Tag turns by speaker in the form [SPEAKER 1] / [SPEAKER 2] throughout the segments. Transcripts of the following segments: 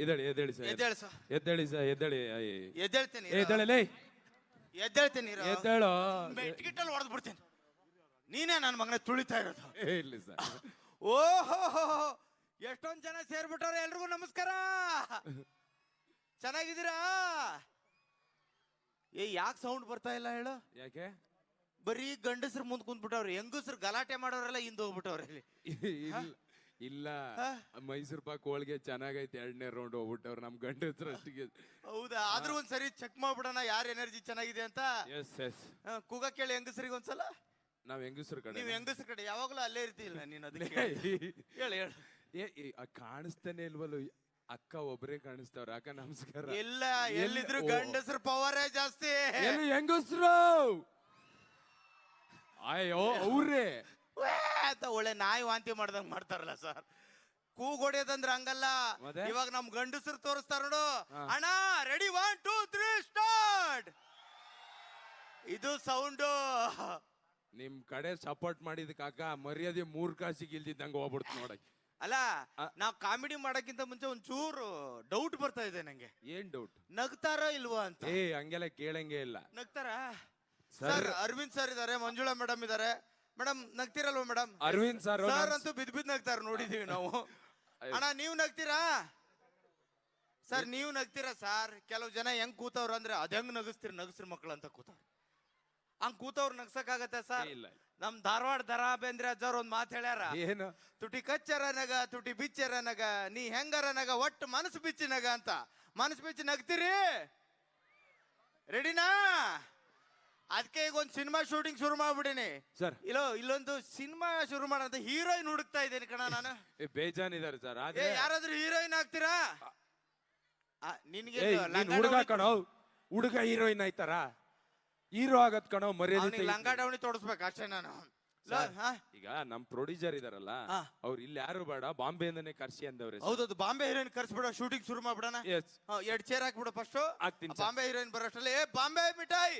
[SPEAKER 1] ಎದ್ದೇಳಿ ಸರ್
[SPEAKER 2] ಎದ್ದೇಳು ಸರ್.
[SPEAKER 1] ಎದ್ದೇಳಿ ಸರ್ ಎದ್ದೇಳಿ
[SPEAKER 2] ಎದ್ದೇಳ್ತೀನಿ
[SPEAKER 1] ಎದ್ದೇಳಲೇ
[SPEAKER 2] ಎದ್ದೇಳ್ತೀನಿ
[SPEAKER 1] ಎದ್ದೇಳೋ
[SPEAKER 2] ಮೆಟ್ಗಿಟ್ಟಲ್ಲಿ ಹೊಡೆದ್ ಬಿಡ್ತೀನಿ. ನೀನೇ ನನ್ನ ಮಗನ ತುಳಿತಾ ಇರೋದು.
[SPEAKER 1] ಇಲ್ಲ ಸರ್
[SPEAKER 2] ಓಹೋ ಎಷ್ಟೊಂದ್ ಜನ ಸೇರ್ಬಿಟ್ಟವ್ರೆ. ಎಲ್ರಿಗೂ ನಮಸ್ಕಾರ. ಚೆನ್ನಾಗಿದ್ದೀರಾ? ಯಾಕೆ ಸೌಂಡ್ ಬರ್ತಾ ಇಲ್ಲ ಹೇಳು?
[SPEAKER 1] ಯಾಕೆ?
[SPEAKER 2] ಬರೀ ಗಂಡಸ್ರು ಮುಂದ್ ಕುಂತ್ಬಿಟ್ಟವ್ರೆ, ಹೆಂಗಸ್ರು ಗಲಾಟೆ ಮಾಡೋರೆಲ್ಲ ಹಿಂದ್ ಹೋಗ್ಬಿಟ್ಟವ್ರೆ ಇಲ್ಲಿ.
[SPEAKER 1] ಇಲ್ಲ ಮೈಸೂರು ಪಾಕ್ ಹೋಳಿಗೆ ಚೆನ್ನಾಗೈತೆ, 2ನೇ ರೌಂಡ್ ಹೋಗ್ಬಿಟ್ಟವ್ರು ನಮ್ ಗಂಡಸ್ರು ಅಷ್ಟಿಗೆ.
[SPEAKER 2] ಹೌದಾ? ಆದ್ರೂ ಒಂದ್ಸರಿ ಚೆಕ್ ಮಾಡ್ಬಿಡೋಣ ಯಾರ ಎನರ್ಜಿ ಚೆನ್ನಾಗಿದೆ ಅಂತ. ಕೂಗ ಕೇಳಿ ಹೆಂಗಸ್ರಿಗೆ ಒಂದ್ಸಲ.
[SPEAKER 1] ನಾವ್ ಹೆಂಗಸ್ರ ಕಡೆ.
[SPEAKER 2] ನೀವ್ ಹೆಂಗಸ್ರ ಕಡೆ ಯಾವಾಗ್ಲೂ ಅಲ್ಲೇ ಇರ್ತಿಲ್ಲ ನೀನ್. ಅದಕ್ಕೆ ಹೇಳು.
[SPEAKER 1] ಕಾಣಿಸ್ತಾನೆ ಇಲ್ವಲ್ಲ, ಅಕ್ಕ ಒಬ್ಬರೇ ಕಾಣಿಸ್ತಾವ್ರ. ಅಕ್ಕ ನಮಸ್ಕಾರ.
[SPEAKER 2] ಎಲ್ಲ ಎಲ್ಲಿದ್ರು ಗಂಡಸ್ರ ಪವರೇ ಜಾಸ್ತಿ.
[SPEAKER 1] ಹೆಂಗಸ್ರು ಅಯ್ಯೋ ಅವ್ರೇ
[SPEAKER 2] ಅಂತ ಒಳ್ಳೆ ನಾಯಿ ವಾಂತಿ ಮಾಡ್ದಂಗ್ ಮಾಡ್ತಾರಲ್ಲ ಸರ್. ಕೂಗ್ ಹೊಡಿಯೋದಂದ್ರೆ ಹಂಗಲ್ಲ. ಇವಾಗ ನಮ್ ಗಂಡಸರು ತೋರಿಸ್ತಾರ ನೋಡು. ಅಣ್ಣ ರೆಡಿ 1 2 3 ಸ್ಟಾರ್ಟ್. ಇದು ಸೌಂಡು.
[SPEAKER 1] ನಿಮ್ ಕಡೆ ಸಪೋರ್ಟ್ ಮಾಡಿದಕ್ಕೆ ಅಕ್ಕ ಮರ್ಯಾದೆ 3 ಕಾಸಿಗೆ ಇಲ್ದಿದ್ದಂಗ ಹೋಗ್ಬಿಡ್ತು ನೋಡಕ್.
[SPEAKER 2] ಅಲ್ಲ ನಾವ್ ಕಾಮಿಡಿ ಮಾಡಕ್ಕಿಂತ ಮುಂಚೆ ಒಂಚೂರು ಡೌಟ್ ಬರ್ತಾ ಇದೆ ನಂಗೆ.
[SPEAKER 1] ಏನ್ ಡೌಟ್?
[SPEAKER 2] ನಗ್ತಾರೋ ಇಲ್ವಾ ಅಂತ.
[SPEAKER 1] ಹಂಗೆಲ್ಲ ಕೇಳಂಗೆ ಇಲ್ಲ.
[SPEAKER 2] ನಗ್ತಾರ ಸರ್? ಅರವಿಂದ್ ಸರ್ ಇದಾರೆ, ಮಂಜುಳಾ ಮೇಡಮ್ ಇದಾರೆ. ಮೇಡಮ್ ನಗ್ತಿರಲ್ವಾ ಮೇಡಮ್?
[SPEAKER 1] ಅರವಿಂದ್ ಸರ್
[SPEAKER 2] ಅಂತೂ ಬಿದ್ ನಗ್ತಾರ, ನೋಡಿದೀವಿ ನಾವು. ಅಣ್ಣ ನೀವ್ ನಗ್ತೀರಾ ಸರ್? ನೀವ್ ನಗ್ತೀರಾ ಸರ್? ಕೆಲವು ಜನ ಹೆಂಗ್ ಕೂತವ್ರ ಅಂದ್ರೆ ಅದ್ ಹೆಂಗ್ ನಗಸ್ತೀರಿ ನಗಸ್ರ ಮಕ್ಳು ಅಂತ ಕೂತವ್ರ. ಹಂಗ್ ಕೂತವ್ರು ನಗ್ಸಕ್ ಆಗತ್ತೆ ಸರ್? ನಮ್ ಧಾರವಾಡ ದರಾ ಬೇಂದ್ರೆ ಅಜ್ಜವ್ರ ಒಂದ್ ಮಾತು ಹೇಳ್ಯಾರ.
[SPEAKER 1] ಏನು?
[SPEAKER 2] ತುಟಿ ಕಚ್ಚರ ನಗ ತುಟಿ ಬಿಚ್ಚರ ನಗ ನೀ ಹೆಂಗರ ನಗ ಒಟ್ಟು ಮನಸ್ಸು ಬಿಚ್ಚಿ ನಗ ಅಂತ. ಮನಸ್ಸು ಬಿಚ್ಚಿ ನಗ್ತೀರಿ? ರೆಡಿನಾ? ಅದಕ್ಕೆ ಈಗ ಒಂದು ಸಿನಿಮಾ ಶೂಟಿಂಗ್ ಶುರು ಮಾಡ್ಬಿಡೀನಿ
[SPEAKER 1] ಸರ್.
[SPEAKER 2] ಇಲ್ಲೊಂದು ಸಿನಿಮಾ ಶುರು ಮಾಡೋಂತ ಹೀರೋಯಿನ್ ಹುಡುಕ್ತಾ ಇದ್ದೀನಿ ಕಣ ನಾನು.
[SPEAKER 1] ಬೇಜಾನಿದ್ದಾರೆ ಸರ್.
[SPEAKER 2] ಯಾರಾದ್ರೂ ಹೀರೋಯಿನ್ ಆಗ್ತೀರಾ? ನಿನ್ಗೆ
[SPEAKER 1] ಹುಡುಗ ಕಣೋ, ಹುಡುಗ ಹೀರೋಯಿನ್ ಆಯ್ತಾರ? ಹೀರೋ ಆಗತ್ ಕಣೋ, ಮರ್ಯಾದೆ.
[SPEAKER 2] ಲಂಗ ಡೌನಿ ತೋರಿಸ್ಬೇಕು ಅಷ್ಟೇ ನಾನು.
[SPEAKER 1] ಈಗ ನಮ್ ಪ್ರೊಡ್ಯೂಸರ್ ಇದಾರಲ್ಲ, ಅವ್ರು ಇಲ್ಲಿ ಯಾರು ಬೇಡ ಬಾಂಬೆಯಿಂದನೇ ಕರ್ಸಿ ಅಂದವ್ರೆ.
[SPEAKER 2] ಹೌದೌದು, ಬಾಂಬೆ ಹೀರೋಯಿನ್ ಕರ್ಸ್ಬಿಡ, ಶೂಟಿಂಗ್ ಶುರು ಮಾಡ್ಬಿಡೋಣ. 2 ಚೇರ್ ಹಾಕ್ಬಿಡು ಫಸ್ಟ್. ಬಾಂಬೆ ಹೀರೋಯಿನ್ ಬರೋಷ್ಟರಲ್ಲಿ ಬಾಂಬೆ ಮಿಠಾಯಿ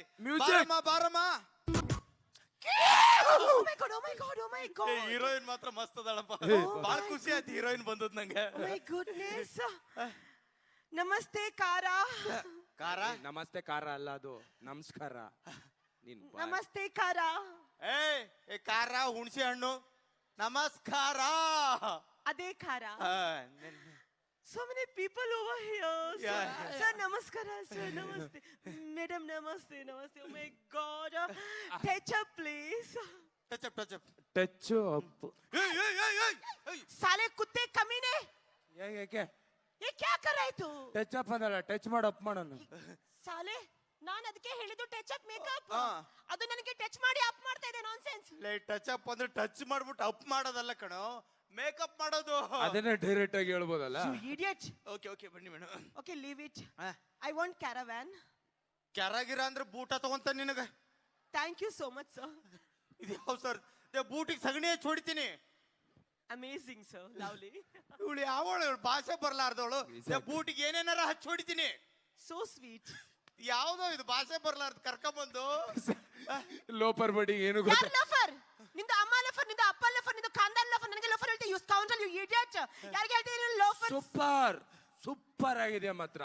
[SPEAKER 2] ಬಾರಮ್ಮ. ಹೀರೋಯಿನ್ ಮಾತ್ರ ಮಸ್ತ್ ಅದಳಪ್ಪ. ಬಾಳ ಖುಷಿ ಆಯ್ತು ಹೀರೋಯಿನ್ ಬಂದದ್ ನಂಗೆ.
[SPEAKER 3] ನಮಸ್ತೆ ಕಾರ.
[SPEAKER 2] ಕಾರ?
[SPEAKER 1] ನಮಸ್ತೆ ಕಾರ ಅಲ್ಲ, ಅದು ನಮಸ್ಕಾರ.
[SPEAKER 3] ನಮಸ್ತೆ ಕಾರ.
[SPEAKER 2] ಏ ಕಾರ ಹುಣಸೆ ಹಣ್ಣು. ನಮಸ್ಕಾರ.
[SPEAKER 3] ಅದೇ ಕಾರ. So many people over here. Sir, namaskara. Sir, namaste. Madam, namaste. Namaste. Oh my God. Touch up, please.
[SPEAKER 2] Touch up.
[SPEAKER 1] Touch up.
[SPEAKER 3] साले कुत्ते कमीने. ये क्या कर रहा है तू?
[SPEAKER 1] ಟಚ್ ಅಪ್ ಅಂದಲ್ಲ, ಟಚ್ ಮಾಡು, ಅಪ್ ಮಾಡೋಣ.
[SPEAKER 3] ಸಾಲೆ ನಾನು ಅದಕ್ಕೆ ಹೇಳಿದ್ದು ಟಚ್ ಅಪ್ ಮೇಕಪ್. ಅದು ನನಗೆ ಟಚ್ ಮಾಡಿ ಅಪ್ ಮಾಡ್ತಾ ಇದೆ. ನಾನ್ಸೆನ್ಸ್.
[SPEAKER 2] ಟಚ್ ಅಪ್ ಅಂದ್ರೆ ಟಚ್ ಮಾಡ್ಬಿಟ್ಟು ಅಪ್ ಮಾಡೋದಲ್ಲ ಕಣೋ, ಮೇಕಪ್ ಮಾಡೋದು.
[SPEAKER 1] ಅದನ್ನೇ ಡೈರೆಕ್ಟ್ ಆಗಿ ಹೇಳ್ಬೋದಲ್ಲ.
[SPEAKER 3] You idiot.
[SPEAKER 2] ಓಕೆ ಬನ್ನಿ madam.
[SPEAKER 3] Okay, leave it. I want caravan.
[SPEAKER 2] ಕ್ಯಾರಾಗಿರ ಅಂದ್ರೆ ಬೂಟ ತಗೊಂತ ನಿನಗ.
[SPEAKER 3] Thank you so much, sir.
[SPEAKER 2] ಇದು ಯಾವ ಸರ್? ಬೂಟಿಗೆ ಸಗಣಿ ಹಚ್ಚಿ ಹೊಡಿತೀನಿ.
[SPEAKER 3] Amazing, sir. Lovely.
[SPEAKER 2] ಇವಳು ಯಾವಳು ಭಾಷೆ ಬರ್ಲಾರ್ದವಳು. ಬೂಟಿಗೆ ಏನೇನಾರ ಹಚ್ಚಿ ಹೊಡಿತೀನಿ.
[SPEAKER 3] So sweet.
[SPEAKER 2] ಯಾವ್ದೋ ಇದು ಭಾಷೆ ಬರ್ಲಾರ್ದು ಕರ್ಕೊಂಬಂದು.
[SPEAKER 1] ಲೋಫರ್ ಬಡಿ ಏನು
[SPEAKER 3] ಗೊತ್ತಾ? ಯಾರು ಲೋಫರ್? ನಿಂದು ಅಮ್ಮ ಲೋಫರ್, ನಿಂದು ಅಪ್ಪ ಲೋಫರ್, ನಿಂದು ಖಾನ್ದಾನ್ ಲೋಫರ್. ನನಗೆ ಲೋಫರ್ ಹೇಳ್ತೀಯ? You scoundrel, you idiot. ಯಾರಿಗೆ ಹೇಳ್ತೀಯ ಲೋಫರ್?
[SPEAKER 1] ಸೂಪರ್ ಆಗಿದೆ ಮಾತ್ರ.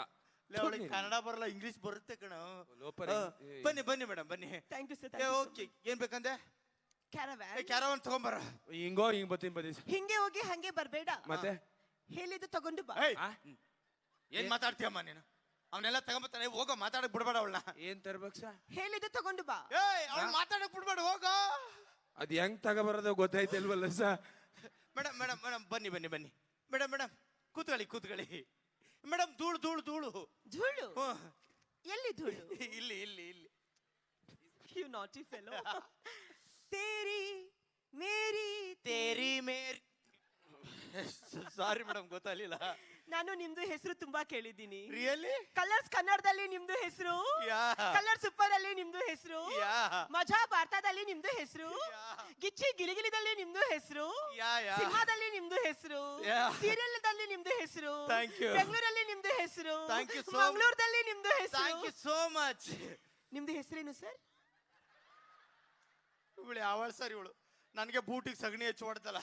[SPEAKER 2] ಅವಳಿಗೆ ಕನ್ನಡ ಬರಲ್ಲ, ಇಂಗ್ಲಿಷ್ ಬರುತ್ತೆ ಕಣ. ಬನ್ನಿ ಮೇಡಮ್ ಬನ್ನಿ.
[SPEAKER 3] Thank you sir.
[SPEAKER 2] ಓಕೆ, ಏನ್ ಬೇಕಂದೆ?
[SPEAKER 3] ಕ್ಯಾರವಾನ್
[SPEAKER 2] ತಗೊಂಬರ.
[SPEAKER 1] ಹಿಂಗ್ ಬತ್ತೀನಿ.
[SPEAKER 3] ಹಿಂಗೆ ಹೋಗಿ ಹಂಗೆ ಬರ್ಬೇಡ.
[SPEAKER 1] ಮತ್ತೆ
[SPEAKER 3] ಹೇಳಿದ್ದು ತಗೊಂಡು ಬಾ.
[SPEAKER 2] ಏನ್ ಮಾತಾಡ್ತೀಯಮ್ಮ ನೀನು? ಅವನ್ನೆಲ್ಲ ತಗೊಂಬತ್ತಾನೆ, ಹೋಗೋ. ಮಾತಾಡಕ್ ಬಿಡ್ಬೇಡ ಅವಳನ್ನ. ಏನ್ ತರ್ಬೇಕು ಸರ್?
[SPEAKER 3] ಹೇಳಿದ್ದು ತಗೊಂಡು ಬಾ.
[SPEAKER 2] ಅವ್ಳು ಮಾತಾಡಕ್ ಬಿಡ್ಬೇಡ, ಹೋಗೋ.
[SPEAKER 1] ಅದ್ ಹೆಂಗ್ ತಗೋಬರೋದು ಗೊತ್ತಾಯ್ತಲ್ವಲ್ಲ ಸರ್?
[SPEAKER 2] ಮೇಡಮ್ ಬನ್ನಿ. ಮೇಡಮ್ ಕೂತ್ಕೊಳ್ಳಿ. ಮೇಡಮ್ ಧೂಳು.
[SPEAKER 3] ಎಲ್ಲಿ ಧೂಳು?
[SPEAKER 2] ಇಲ್ಲಿ.
[SPEAKER 3] You naughty fellow. Teri Mary.
[SPEAKER 2] Sorry madam, ಗೊತ್ತಾಗಲಿಲ್ಲ.
[SPEAKER 3] ನಾನು ನಿಮ್ದು ಹೆಸರು ತುಂಬಾ ಕೇಳಿದ್ದೀನಿ.
[SPEAKER 2] ರಿಯಲಿ?
[SPEAKER 3] ಕಲರ್ಸ್ ಕನ್ನಡದಲ್ಲಿ ನಿಮ್ದು ಹೆಸರು, ಕಲರ್ ಸೂಪರ್ ಅಲ್ಲಿ ನಿಮ್ದು ಹೆಸರು, ಮಜಾ ಭಾರತದಲ್ಲಿ ನಿಮ್ದು ಹೆಸರು, ಗಿಚ್ಚಿ ಗಿಲಿಗಿಲಿದಲ್ಲಿ ನಿಮ್ದು ಹೆಸರು, ಸಿನಿಮಾದಲ್ಲಿ ನಿಮ್ದು ಹೆಸರು, ಸೀರಿಯಲ್ ದಲ್ಲಿ ನಿಮ್ದು ಹೆಸರು, ಬೆಂಗಳೂರಲ್ಲಿ ನಿಮ್ದು ಹೆಸರು, ಮಂಗಳೂರದಲ್ಲಿ ನಿಮ್ದು ಹೆಸರು.
[SPEAKER 2] Thank you so much.
[SPEAKER 3] ನಿಮ್ದು ಹೆಸರೇನು ಸರ್?
[SPEAKER 2] ಇವಳು ಯಾವಳು ಸರ್ ಇವಳು? ನನಗೆ ಬೂಟಿಗೆ ಸಗಣಿ ಹಚ್ಚಿ ಹೊಡ್ತಲ್ಲ.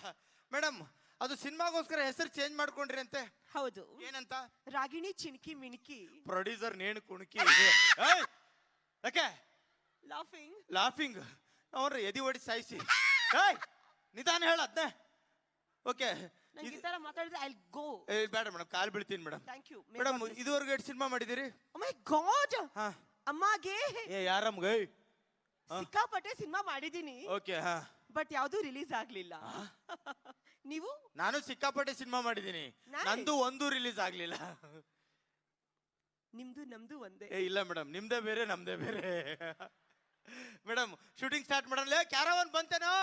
[SPEAKER 2] ಮೇಡಮ್ ಅದು ಸಿನಿಮಾಗೋಸ್ಕರ ಹೆಸರು ಚೇಂಜ್ ಮಾಡ್ಕೊಂಡ್ರಿ ಅಂತೆ.
[SPEAKER 3] ಹೌದು.
[SPEAKER 2] ಏನಂತ?
[SPEAKER 3] ರಾಗಿಣಿ ಚಿಣಕಿ ಮಿಣಕಿ.
[SPEAKER 2] ಪ್ರೊಡ್ಯೂಸರ್ ನೇಣು ಕುಣಕಿ. ಯಾಕೆ
[SPEAKER 3] ಲಾಫಿಂಗ್?
[SPEAKER 2] ಲಾಫಿಂಗ್ ಅವ್ರ ಎದಿ ಹೊಡಿ ಸಾಯಿಸಿ. ನಿಧಾನ ಹೇಳ ಅದ್ನ. ಓಕೆ,
[SPEAKER 3] ನಂಗೆ ಈ ತರ ಮಾತಾಡಿದ್ರೆ ಐ ಗೋ.
[SPEAKER 2] ಬೇಡ ಮೇಡಮ್, ಕಾಲ್ ಬೀಳ್ತೀನಿ ಮೇಡಮ್.
[SPEAKER 3] Thank you
[SPEAKER 2] madam. ಇದುವರೆಗೂ ಎಷ್ಟು ಸಿನಿಮಾ ಮಾಡಿದಿರಿ?
[SPEAKER 3] Oh my God.
[SPEAKER 2] ಹಾ.
[SPEAKER 3] ಅಮ್ಮಗೆ
[SPEAKER 2] ಯಾರಮ್ಗೆ?
[SPEAKER 3] ಸಿಕ್ಕಾಪಟ್ಟೆ ಸಿನಿಮಾ ಮಾಡಿದೀನಿ.
[SPEAKER 2] ಓಕೆ. ಹಾ.
[SPEAKER 3] ಬಟ್ ಯಾವ್ದು ರಿಲೀಸ್ ಆಗ್ಲಿಲ್ಲ. ನೀವು?
[SPEAKER 2] ನಾನು ಸಿಕ್ಕಾಪಟ್ಟೆ ಸಿನಿಮಾ ಮಾಡಿದೀನಿ,
[SPEAKER 3] Nice.
[SPEAKER 2] ನಂದು ಒಂದು ರಿಲೀಸ್ ಆಗ್ಲಿಲ್ಲ.
[SPEAKER 3] ನಿಮ್ದು ನಮ್ದು ಒಂದೇ.
[SPEAKER 2] ಇಲ್ಲ ಮೇಡಮ್, ನಿಮ್ದೇ ಬೇರೆ ನಮ್ದೇ ಬೇರೆ. ಮೇಡಮ್ ಶೂಟಿಂಗ್ ಸ್ಟಾರ್ಟ್ ಮಾಡಲ್ಲ. ಕ್ಯಾರವನ್ ಬಂತೇನೋ?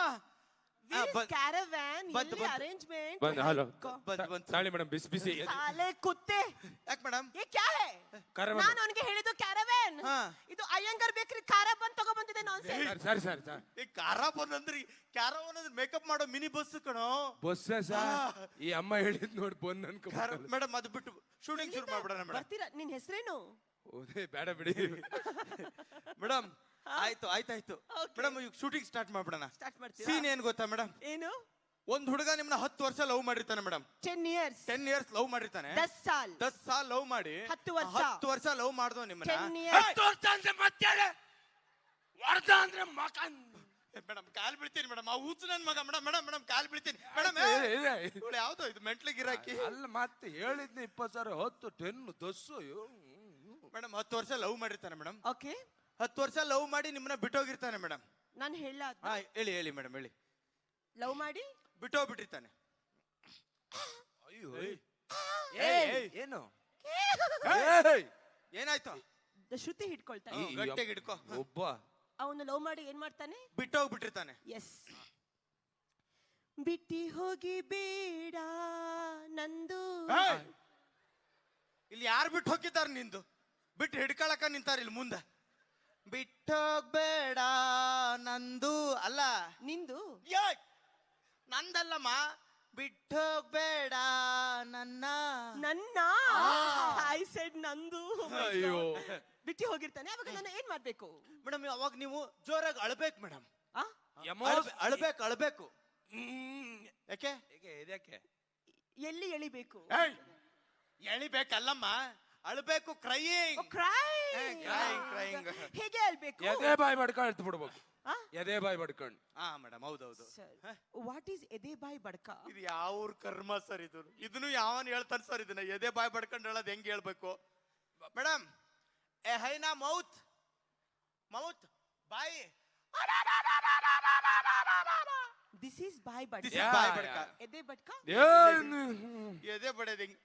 [SPEAKER 3] ಕ್ಯಾರವ್ಯಾನ್
[SPEAKER 2] ಬಂತು.
[SPEAKER 3] ಅರೇಂಜ್ಮೆಂಟ್.
[SPEAKER 1] ಬಂದ್ ಹಲೋ
[SPEAKER 2] ಬಂತು.
[SPEAKER 1] ತಾಳಿ ಮೇಡಮ್, ಬಿಸಿ ಬಿಸಿ.
[SPEAKER 3] ಸಾಲೆ ಕುತ್ತೆ.
[SPEAKER 2] ಯಾಕೆ ಮೇಡಮ್?
[SPEAKER 3] ये क्या है?
[SPEAKER 1] Caravan.
[SPEAKER 3] ನಾನು ಅವನಿಗೆ ಹೇಳಿದ್ದು ಕ್ಯಾರವ್ಯಾನ್.
[SPEAKER 2] ಹಾ.
[SPEAKER 3] ಇದು ಅಯ್ಯಂಗಾರ್ ಬೇಕ್ರಿ ಖಾರ ಬಂದ್ ತಗೋ ಬಂದಿದೆ. ನಾನ್ಸೆನ್ಸ್.
[SPEAKER 1] ಸರಿ ಸರಿ ಸರ್.
[SPEAKER 2] ಈ ಕ್ಯಾರವನ್ ಅಂದ್ರೆ ಕ್ಯಾರವನ್ ಅಂದ್ರೆ ಮೇಕಪ್ ಮಾಡೋ ಮಿನಿ ಬಸ್ ಕಣೋ.
[SPEAKER 1] ಬಸ್ ಸರ್, ಈ ಅಮ್ಮ ಹೇಳಿದ್ ನೋಡಿ ಬಂದ್ ಅನ್ಕೊ.
[SPEAKER 2] ಮೇಡಮ್ ಅದು ಬಿಟ್ಟು ಶೂಟಿಂಗ್ ಶುರು ಮಾಡ್ಬಿಡೋಣ ಮೇಡಮ್.
[SPEAKER 3] ಬರ್ತೀರಾ? ನಿನ್ ಹೆಸರೇನು?
[SPEAKER 1] ಓದೇ ಬೇಡ ಬಿಡಿ
[SPEAKER 2] ಮೇಡಮ್. ಆಯ್ತು ಆಯ್ತಾಯ್ತು ಮೇಡಮ್, ಈಗ ಶೂಟಿಂಗ್ ಸ್ಟಾರ್ಟ್ ಮಾಡ್ಬಿಡೋಣ.
[SPEAKER 3] ಸ್ಟಾರ್ಟ್ ಮಾಡ್ತೀರಾ?
[SPEAKER 2] ಸೀನ್ ಏನ್ ಗೊತ್ತಾ ಮೇಡಮ್?
[SPEAKER 3] ಏನು?
[SPEAKER 2] ಒಂದ್ ಹುಡುಗ ನಿಮ್ನ 10 ವರ್ಷ ಲವ್ ಮಾಡಿರ್ತಾನೆ ಮೇಡಮ್.
[SPEAKER 3] 10 years.
[SPEAKER 2] 10 years ಲವ್ ಮಾಡಿರ್ತಾನೆ.
[SPEAKER 3] 10 ಸಾಲ್.
[SPEAKER 2] 10 ಸಾಲ ಲವ್ ಮಾಡಿ
[SPEAKER 3] 10 ವರ್ಷ.
[SPEAKER 2] 10 ವರ್ಷ ಲವ್ ಮಾಡ್ದೋ ನಿಮ್ಮನ್ನ.
[SPEAKER 3] 10 years.
[SPEAKER 1] 10 ವರ್ಷ ಅಂದ್ರೆ ಮತ್ತೆ ವರ್ಧ ಅಂದ್ರೆ ಮಕನ್.
[SPEAKER 2] ಮೇಡಮ್ ಕಾಲ್ ಬೀಳ್ತೀನಿ ಮೇಡಮ್. ಆ ಹುಚ್ಚು ನನ್ ಮಗ. ಮೇಡಮ್ ಮೇಡಮ್ ಮೇಡಮ್ ಕಾಲ್ ಬೀಳ್ತೀನಿ ಮೇಡಮ್. ಇವಳು ಯಾವ್ದೋ ಇದು ಮೆಂಟ್ಲಿ ಗಿರಾಕಿ.
[SPEAKER 1] ಅಲ್ಲ ಮತ್ತೆ ಹೇಳಿದ್ನಿ 20 ಸಾವಿರ 10 10 10.
[SPEAKER 2] ಮೇಡಮ್ 10 ವರ್ಷ ಲವ್ ಮಾಡಿರ್ತಾನೆ ಮೇಡಮ್.
[SPEAKER 3] ಓಕೆ.
[SPEAKER 2] 10 ವರ್ಷ ಲವ್ ಮಾಡಿ ನಿಮ್ಮನ್ನ ಬಿಟ್ಟೋಗಿರ್ತಾನೆ ಮೇಡಮ್.
[SPEAKER 3] ನಾನು ಹೇಳ.
[SPEAKER 2] ಹಾ ಹೇಳಿ ಹೇಳಿ ಮೇಡಮ್ ಹೇಳಿ.
[SPEAKER 3] ಲವ್ ಮಾಡಿ
[SPEAKER 2] ಬಿಟ್ಟೋಗ್ಬಿಟ್ಟಿರ್ತಾನೆ.
[SPEAKER 1] ಅಯ್ಯೋ
[SPEAKER 2] ಏನು
[SPEAKER 1] ಏಯ್!
[SPEAKER 2] ಏನಾಯ್ತು?
[SPEAKER 3] ಶ್ರುತಿ ಹಿಡ್ಕೊಳ್ತಾನೆ.
[SPEAKER 2] ಗಟ್ಟಿಗೆ ಹಿಡ್ಕೋ.
[SPEAKER 1] ಒಬ್ಬ
[SPEAKER 3] ಅವನು ಲವ್ ಮಾಡಿ ಏನ್ ಮಾಡ್ತಾನೆ?
[SPEAKER 2] ಬಿಟ್ಟೋಗ್ಬಿಟ್ಟಿರ್ತಾನೆ.
[SPEAKER 3] ಎಸ್. ಬಿಟ್ಟಿ ಹೋಗಿ ಬೇಡ ನಂದು.
[SPEAKER 2] ಇಲ್ಲಿ ಯಾರು ಬಿಟ್ಟು ಹೋಗಿದ್ದಾರೆ? ನಿಂದು ಬಿಟ್ಟು ಹಿಡ್ಕೊಳಕ ನಿಂತಾರ ಇಲ್ಲಿ ಮುಂದೆ. ಬಿಟ್ಟೋಗ್ಬೇಡ ನಂದು ಅಲ್ಲ
[SPEAKER 3] ನಿಂದು.
[SPEAKER 2] ನಂದಲ್ಲಮ್ಮ. ಬಿಟ್ಟೋಗ್ಬೇಡ ನನ್ನ.
[SPEAKER 3] ನನ್ನ ಐ ಸೆಡ್ ನಂದು.
[SPEAKER 1] ಅಯ್ಯೋ.
[SPEAKER 3] ಬಿಟ್ಟಿ ಹೋಗಿರ್ತಾನೆ. ಅವಾಗ ನಾನು ಏನ್ ಮಾಡ್ಬೇಕು?
[SPEAKER 2] ಮೇಡಮ್ ಅವಾಗ ನೀವು ಜೋರಾಗಿ ಅಳ್ಬೇಕು ಮೇಡಮ್. ಅಳ್ಬೇಕು ಅಳ್ಬೇಕು. ಯಾಕೆ?
[SPEAKER 1] ಇದಕ್ಕೆ
[SPEAKER 3] ಎಲ್ಲಿ ಎಳಿಬೇಕು?
[SPEAKER 2] ಎಳಿಬೇಕಲ್ಲಮ್ಮ, ಅಳ್ಬೇಕು. ಕ್ರೈಯಿಂಗ್. ಕ್ರೈಯಿಂಗ್.
[SPEAKER 3] ಹೇಗೆ ಅಳ್ಬೇಕು?
[SPEAKER 1] ಎದೆ ಬಾಯಿ ಬಡ್ಕೊಂಡು ಅಳ್ತು ಬಿಡ್ಬೇಕು. ಎದೆ ಬಾಯಿ ಬಡ್ಕೊಂಡು.
[SPEAKER 2] ಹಾ ಮೇಡಮ್ ಹೌದೌದು.
[SPEAKER 3] ವಾಟ್ ಈಸ್ ಎದೆ ಬಾಯಿ ಬಡ್ಕ?
[SPEAKER 2] ಇದು ಯಾವ ಕರ್ಮ ಸರ್ ಇದು? ಇದನ್ನು ಯಾವನ್ ಹೇಳ್ತಾನೆ ಸರ್ ಇದನ್ನ? ಎದೆ ಬಾಯಿ ಬಡ್ಕೊಂಡು ಹೇಳೋದು ಹೆಂಗ್ ಹೇಳ್ಬೇಕು madam? A hyena mouth mouth ಬಾಯಿ.
[SPEAKER 3] ದಿಸ್ ಈಸ್ ಬಾಯಿ ಬಡ್ಕ.
[SPEAKER 2] This is ಬಾಯಿ ಬಡ್ಕ.
[SPEAKER 3] ಎದೆ ಬಡ್ಕ.
[SPEAKER 2] ಎದೆ ಬಡೋದು ಹೆಂಗ್?